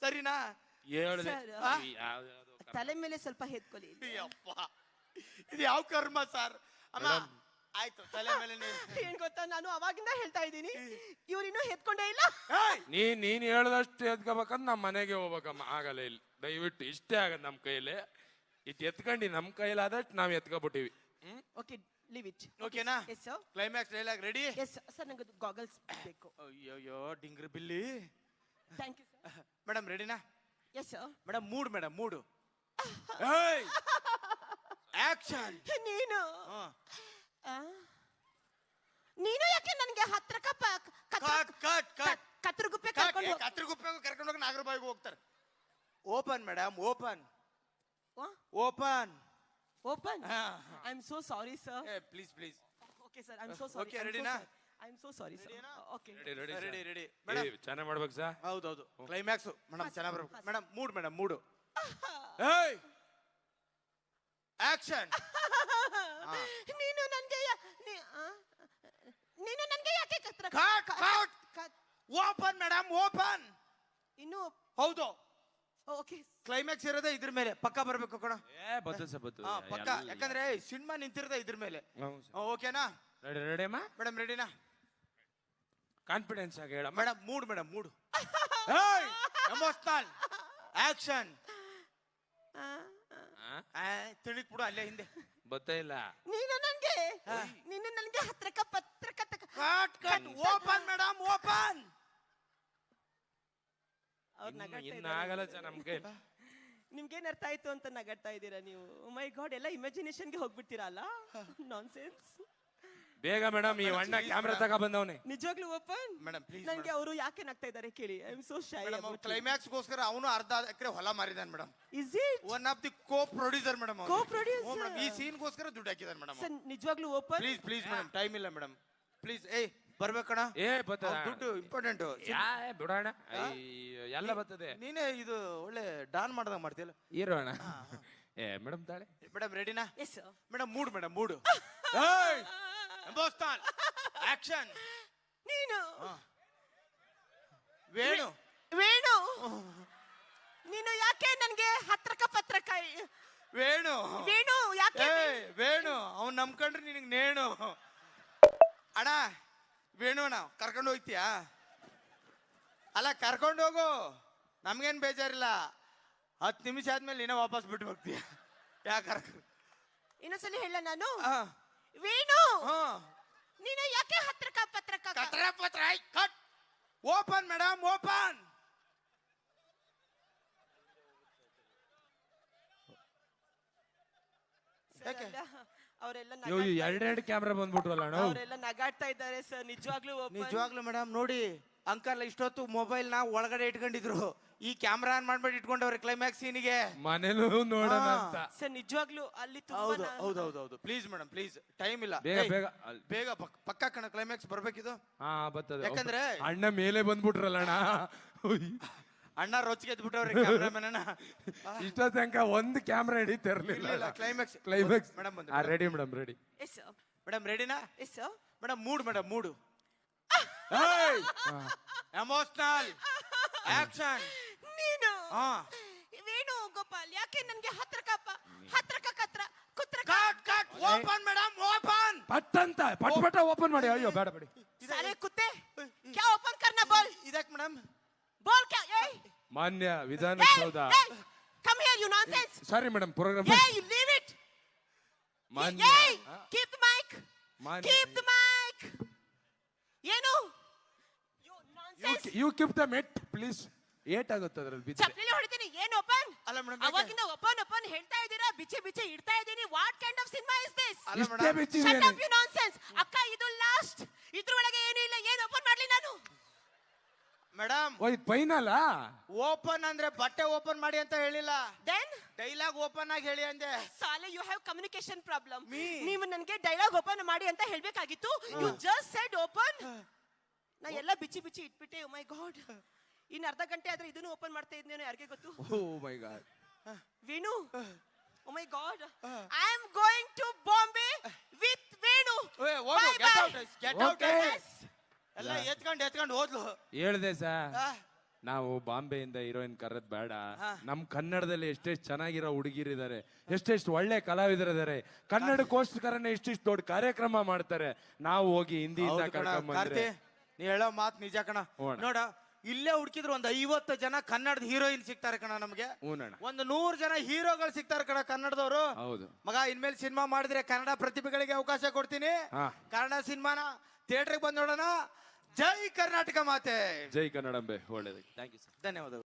[SPEAKER 2] ಸರಿನಾ?
[SPEAKER 1] ಹೇಳ್ದೆ.
[SPEAKER 3] Sir. ತಲೆ ಮೇಲೆ ಸ್ವಲ್ಪ ಹೆತ್ಕೊಳ್ಳಿ.
[SPEAKER 2] ಅಪ್ಪ ಇದು ಯಾವ ಕರ್ಮ ಸರ್? ಅಮ್ಮ ಆಯ್ತು, ತಲೆ ಮೇಲೆ
[SPEAKER 3] ಏನ್ ಗೊತ್ತಾ, ನಾನು ಅವಾಗಿಂದ ಹೇಳ್ತಾ ಇದ್ದೀನಿ, ಇವ್ರು ಇನ್ನೂ ಹೆತ್ಕೊಂಡೇ ಇಲ್ಲ.
[SPEAKER 1] ನೀನ್ ಹೇಳ್ದಷ್ಟು ಎತ್ಕೋಬೇಕಂದ್ ನಮ್ಮ ಮನೆಗೆ ಹೋಗ್ಬೇಕಮ್ಮ. ಆಗಲ್ಲ ಇಲ್ಲಿ, ದಯವಿಟ್ಟು ಇಷ್ಟೇ ಆಗದ್ ನಮ್ ಕೈಯಲ್ಲಿ. ಇಟ್ ಎತ್ಕೊಂಡಿ ನಮ್ ಕೈಲಾದಷ್ಟು ನಾವ್ ಎತ್ಕೊಬಿಟ್ಟಿವಿ.
[SPEAKER 3] Okay, leave it.
[SPEAKER 2] ಓಕೆನಾ?
[SPEAKER 3] Yes sir.
[SPEAKER 2] Climax dialogue ready?
[SPEAKER 3] Yes sir. ನಂಗೆ ಗಾಗಲ್ಸ್ ಬೇಕು.
[SPEAKER 2] ಅಯ್ಯೋ ಡಿಂಗ್ರಿ ಬಿಲ್ಲಿ.
[SPEAKER 3] Thank you sir.
[SPEAKER 2] ಮೇಡಮ್ ರೆಡಿನಾ?
[SPEAKER 3] Yes sir.
[SPEAKER 2] Madam mood, madam mood. Action.
[SPEAKER 3] ನೀನು ನೀನು ಯಾಕೆ ನನಗೆ ಹತ್ರ ಕತ್ರಗುಪ್ಪೆ
[SPEAKER 2] ಕರ್ಕೊಂಡು ಹೋಗಿ ನಾಗರಬಾವಿಗೆ ಹೋಗ್ತಾರೆ. Open madam, open open
[SPEAKER 3] open. I am so sorry sir.
[SPEAKER 2] Please please.
[SPEAKER 3] Okay sir, I am so sorry.
[SPEAKER 2] Okay ರೆಡಿನಾ?
[SPEAKER 3] I am so sorry sir. Okay
[SPEAKER 2] ready ready.
[SPEAKER 1] ಚೆನ್ನಾಗಿ ಮಾಡ್ಬೇಕು ಸರ್.
[SPEAKER 2] ಹೌದೌದು, ಕ್ಲೈಮ್ಯಾಕ್ಸ್ ಮೇಡಮ್ ಚೆನ್ನಾಗಿ ಬರ್ಬೇಕು. Madam mood, madam mood. Action.
[SPEAKER 3] ನೀನು ನನಗೆ ಯಾಕೆ
[SPEAKER 2] open madam, open.
[SPEAKER 3] ಇನ್ನು
[SPEAKER 2] ಹೌದು,
[SPEAKER 3] ಓಕೆ.
[SPEAKER 2] ಕ್ಲೈಮ್ಯಾಕ್ಸ್ ಇರೋದೇ ಇದ್ರ ಮೇಲೆ. ಪಕ್ಕ ಬರ್ಬೇಕು ಕಣ. ಪಕ್ಕ, ಯಾಕಂದ್ರೆ ಸಿನಿಮಾ ನಿಂತಿರೋದೇ ಇದ್ರ ಮೇಲೆ. ಓಕೆನಾ?
[SPEAKER 1] ರೆಡಿ ಅಮ್ಮ?
[SPEAKER 2] ಮೇಡಮ್ ರೆಡಿನಾ?
[SPEAKER 1] ಕಾನ್ಫಿಡೆನ್ಸ್ ಆಗಿ ಹೇಳ
[SPEAKER 2] madam. Mood madam mood. Emotional action. ತಿಳಿಕ್ ಬಿಡು, ಅಲ್ಲೇ ಹಿಂದೆ
[SPEAKER 1] ಗೊತ್ತೇ ಇಲ್ಲ.
[SPEAKER 3] ನೀನು ನನಗೆ ಹತ್ರಕ ಪತ್ರಕ
[SPEAKER 2] cut cut. Open madam, open.
[SPEAKER 1] ಆಗಲ್ಲ ಸರ್ ನಮ್ ಕೈ.
[SPEAKER 3] ನಿಮ್ಗೇನ್ ಅರ್ಥ ಆಯ್ತು ಅಂತ ನಗಾಡ್ತಾ ಇದ್ದೀರಾ ನೀವು? ಮೈ ಗಾಡ್, ಎಲ್ಲ ಇಮ್ಯಾಜಿನೇಷನ್ಗೆ ಹೋಗ್ಬಿಡ್ತೀರಲ್ಲ. ನಾನ್ಸೆನ್ಸ್.
[SPEAKER 1] ಬೇಗ ಮೇಡಮ್, ಈ ಅಣ್ಣ ಕ್ಯಾಮ್ರಾ ತಗ ಬಂದವನೆ.
[SPEAKER 3] ನಿಜವಾಗ್ಲೂ ಓಪನ್
[SPEAKER 2] ಮೇಡಮ್ ಪ್ಲೀಸ್.
[SPEAKER 3] ನನಗೆ ಅವರು ಯಾಕೆ ನಗ್ತಾ ಇದ್ದಾರೆ ಕೇಳಿ. I am so shy.
[SPEAKER 2] Climax ಗೋಸ್ಕರ ಅವನು ಅರ್ಧ ಎಕರೆ ಹೊಲ ಮಾರಿದಾನೆ madam.
[SPEAKER 3] Is it?
[SPEAKER 2] One of the co producer madam.
[SPEAKER 3] Co producer.
[SPEAKER 2] ಈ ಸೀನ್ ಗೋಸ್ಕರ ದುಡ್ಡು ಹಾಕಿದಾನೆ ಮೇಡಮ್.
[SPEAKER 3] ಸರ್ ನಿಜವಾಗ್ಲೂ open?
[SPEAKER 2] Please please madam, time ಇಲ್ಲ ಮೇಡಮ್. ಪ್ಲೀಸ್. ಬರ್ಬೇಕಣ.
[SPEAKER 1] ಬರ್ತದ
[SPEAKER 2] ದುಡ್ಡು ಇಂಪಾರ್ಟೆಂಟ್.
[SPEAKER 1] ಬಿಡೋಣ, ಎಲ್ಲ ಬರ್ತದೆ.
[SPEAKER 2] ನೀನೇ ಇದು ಒಳ್ಳೆ ಡಾನ್ ಮಾಡ್ದಂಗ ಮಾಡ್ತೀಯಲ್ಲ.
[SPEAKER 1] ಇರೋಣ. ಮೇಡಮ್ ತಾಳೆ.
[SPEAKER 2] ಮೇಡಮ್ ರೆಡಿನಾ?
[SPEAKER 3] Yes sir.
[SPEAKER 2] Madam mood, madam mood. Emotional action.
[SPEAKER 3] ನೀನು
[SPEAKER 2] ವೇಣು
[SPEAKER 3] ವೇಣು ನೀನು ಯಾಕೆ ನನ್ಗೆ ಹತ್ರಕ ಪತ್ರಕ
[SPEAKER 2] ವೇಣು
[SPEAKER 3] ವೇಣು ಯಾಕೆ
[SPEAKER 2] ವೇಣು ಅವ್ನು ನಂಬ್ಕೊಂಡ್ರೆ ನಿನಗೆ ನೇಣು. ಅಣ್ಣ ವೇಣು ಅಣ್ಣ ಕರ್ಕೊಂಡು ಹೋಗ್ತೀಯಾ? ಅಲ್ಲ ಕರ್ಕೊಂಡು ಹೋಗು, ನಮ್ಗೇನ್ ಬೇಜಾರಿಲ್ಲ. 10 ನಿಮಿಷ ಆದ್ಮೇಲೆ ನೀನೇ ವಾಪಸ್ ಬಿಟ್ಟು ಹೋಗ್ತೀಯ. ಯಾಕೆ
[SPEAKER 3] ಇನ್ನೊಂದ್ಸಲಿ ಹೇಳ ನಾನು ವೇಣು ನೀನು ಯಾಕೆ ಹತ್ರಕ ಪತ್ರಕ
[SPEAKER 2] ಪತ್ರ ಕಟ್ ಓಪನ್ ಮೇಡಮ್ ಓಪನ್.
[SPEAKER 3] ಅವರೆಲ್ಲ
[SPEAKER 1] ಎರಡೆರಡು ಕ್ಯಾಮ್ರಾ ಬಂದ್ಬಿಟ್ವಲ್ಲ ನಾವು.
[SPEAKER 3] ಅವರೆಲ್ಲ ನಗಾಡ್ತಾ ಇದ್ದಾರೆ ಸರ್.
[SPEAKER 2] ನಿಜವಾಗ್ಲೂ ಮೇಡಮ್ ನೋಡಿ, ಅಂಕಲ್ ಇಷ್ಟೊತ್ತು ಮೊಬೈಲ್ ನ ಒಳಗಡೆ ಇಟ್ಕೊಂಡಿದ್ರು, ಈ ಕ್ಯಾಮ್ರಾ ಆನ್ ಮಾಡ್ಬಿಟ್ಟು ಇಟ್ಕೊಂಡವ್ರೆ ಕ್ಲೈಮ್ಯಾಕ್ಸ್ ಸೀನಿಗೆ.
[SPEAKER 1] ಮನೇಲೂ ನೋಡೋಣ ಅಂತ.
[SPEAKER 3] ಸರ್ ನಿಜವಾಗ್ಲೂ ಅಲ್ಲಿ
[SPEAKER 2] ಹೌದು ಪ್ಲೀಸ್ ಮೇಡಮ್ ಪ್ಲೀಸ್, ಟೈಮ್ ಇಲ್ಲ.
[SPEAKER 1] ಬೇಗ ಬೇಗ
[SPEAKER 2] ಬೇಗ ಪಕ್ಕ ಕಣ ಕ್ಲೈಮ್ಯಾಕ್ಸ್ ಬರ್ಬೇಕಿದು.
[SPEAKER 1] ಹಾ ಬರ್ತದೆ.
[SPEAKER 2] ಯಾಕಂದ್ರೆ
[SPEAKER 1] ಅಣ್ಣ ಮೇಲೆ ಬಂದ್ಬಿಟ್ರಲ್ಲ ಅಣ್ಣ.
[SPEAKER 2] ಅಣ್ಣ ರೊಚ್ಚಿಗೆ ಎದ್ಬಿಟ್ಟವ್ರೆ ಕ್ಯಾಮ್ರಾಮನ್ ಅಣ್ಣ.
[SPEAKER 1] ಇಷ್ಟ ತನಕ ಒಂದು ಕ್ಯಾಮ್ರಾ ಹಿಡಿತಿರ್ಲಿಲ್ಲ.
[SPEAKER 2] Climax
[SPEAKER 1] climax
[SPEAKER 2] madam
[SPEAKER 1] ready madam ready.
[SPEAKER 2] Madam ರೆಡಿನಾ? Madam mood emotional action.
[SPEAKER 3] ನೀನು ವೇಣು ಗೋಪಾಲ್ ಯಾಕೆ ನನ್ಗೆ ಹತ್ರಕ ಕತ್ರ ಕುತ್ರ
[SPEAKER 2] ಕಟ್ ಓಪನ್ ಮೇಡಮ್ ಓಪನ್.
[SPEAKER 1] ಪಟ್ಟಂತ ಪಟ್ ಓಪನ್ ಮಾಡಿ. ಅಯ್ಯೋ ಬೇಡ ಬೇಡಿ.
[SPEAKER 3] साले कुत्ते क्या ओपन करना बोल.
[SPEAKER 2] ಇದಕ್ಕೆ ಮೇಡಮ್
[SPEAKER 3] बोल क्या
[SPEAKER 1] ಮಾನ್ಯ Vidhana Soudha.
[SPEAKER 3] come here you nonsense.
[SPEAKER 1] Sorry madam program.
[SPEAKER 3] you leave it.
[SPEAKER 1] ಮಾನ್ಯ
[SPEAKER 3] keep the mic. keep the mic. ಏನು you nonsense.
[SPEAKER 1] You keep the mat please. ಏಟ್ ಆಗುತ್ತೆ ಅದರಲ್ಲಿ ಬಿಚ್ಚೆ.
[SPEAKER 3] ಚಪ್ಲಿ ಹೊಡಿತೀನಿ. ಏನು ಓಪನ್?
[SPEAKER 2] ಅಲ್ಲ ಮೇಡಮ್
[SPEAKER 3] ಅವಾಗಿಂದ ಓಪನ್ ಹೇಳ್ತಾ ಇದ್ದೀರಾ, ಬಿಚ್ಚಿ ಇಡ್ತಾ ಇದ್ದೀನಿ. What kind of cinema is this?
[SPEAKER 2] ಅಲ್ಲ
[SPEAKER 1] ಇಷ್ಟೇ
[SPEAKER 2] madam
[SPEAKER 1] ಬಿಚ್ಚಿದೆ.
[SPEAKER 3] Shut up you nonsense. ಅಕ್ಕ ಇದು ಲಾಸ್ಟ್, ಇದ್ರೊಳಗೆ ಏನೂ ಇಲ್ಲ. ಏನು ಓಪನ್ ಮಾಡ್ಲಿ ನಾನು?
[SPEAKER 2] ಮೇಡಮ್
[SPEAKER 1] ಓ ಇದು ಫೈನಲ್.
[SPEAKER 2] ಓಪನ್ ಅಂದ್ರೆ ಬಟ್ಟೆ ಓಪನ್ ಮಾಡಿ ಅಂತ ಹೇಳಿಲ್ಲ,
[SPEAKER 3] ದೆನ್
[SPEAKER 2] ಡೈಲಾಗ್ ಓಪನ್ ಆಗಿ ಹೇಳಿ ಅಂದೆ.
[SPEAKER 3] ಸಾಲೆ you have communication problem.
[SPEAKER 2] Me?
[SPEAKER 3] ನೀವು ನನಗೆ ಡೈಲಾಗ್ ಓಪನ್ ಮಾಡಿ ಅಂತ ಹೇಳ್ಬೇಕಾಗಿತ್ತು. You just said open. ನಾ ಎಲ್ಲ ಬಿಚ್ಚಿ ಇಟ್ಬಿಟ್ಟೆ. ಓ ಮೈ ಗಾಡ್, ಇನ್ನು ಅರ್ಧ ಗಂಟೆ ಆದ್ರೆ ಇದನ್ನು ಓಪನ್ ಮಾಡ್ತಾ ಇದ್ನೇನೋ ಯಾರಿಗೆ ಗೊತ್ತು.
[SPEAKER 1] Oh my God.
[SPEAKER 3] Venu, oh my God, I am going to Bombay with Venu.
[SPEAKER 2] Get out. ಎಲ್ಲ ಎತ್ಕೊಂಡು ಹೋದ್ಲು.
[SPEAKER 1] ಹೇಳ್ದೆ ಸರ್, ನಾವು ಬಾಂಬೆಯಿಂದ ಹೀರೋಯಿನ್ ಕರೆದ್ ಬೇಡ. ನಮ್ ಕನ್ನಡದಲ್ಲಿ ಎಷ್ಟೆಷ್ಟು ಚೆನ್ನಾಗಿರೋ ಹುಡುಗಿರಿದ್ದಾರೆ, ಎಷ್ಟೆಷ್ಟು ಒಳ್ಳೆ ಕಲಾವಿದರಿದ್ದಾರೆ. ಕನ್ನಡಕ್ಕೋಸ್ಕರನೇ ಇಷ್ಟಿಷ್ಟು ದೊಡ್ಡ ಕಾರ್ಯಕ್ರಮ ಮಾಡ್ತಾರೆ. ನಾವು ಹೋಗಿ ಹಿಂದಿಯಿಂದ ಕರ್ಕೊಂಡ್ಬಂದ್ರೆ.
[SPEAKER 2] ನೀ ಹೇಳೋ ಮಾತು ನಿಜ ಕಣ. ನೋಡ ಇಲ್ಲೇ ಹುಡುಕಿದ್ರು ಒಂದು 50 ಜನ ಕನ್ನಡದ ಹೀರೋಯಿನ್ ಸಿಗ್ತಾರೆ ಕಣ ನಮ್ಗೆ. ಒಂದು 100 ಜನ ಹೀರೋಗಳು ಸಿಗ್ತಾರೆ ಕಣ ಕನ್ನಡದವರು.
[SPEAKER 1] ಹೌದು
[SPEAKER 2] ಮಗ, ಇನ್ಮೇಲೆ ಸಿನಿಮಾ ಮಾಡಿದ್ರೆ ಕನ್ನಡ ಪ್ರತಿಭೆಗಳಿಗೆ ಅವಕಾಶ ಕೊಡ್ತೀನಿ. ಕನ್ನಡ ಸಿನಿಮಾನ ಥಿಯೇಟರ್ಗೆ ಬಂದು ನೋಡೋಣ. ಜೈ ಕರ್ನಾಟಕ ಮಾತೆ.
[SPEAKER 1] ಜೈ ಕನ್ನಡಂಬೆ. ಒಳ್ಳೇದು. Thank you sir.
[SPEAKER 2] ಧನ್ಯವಾದಗಳು.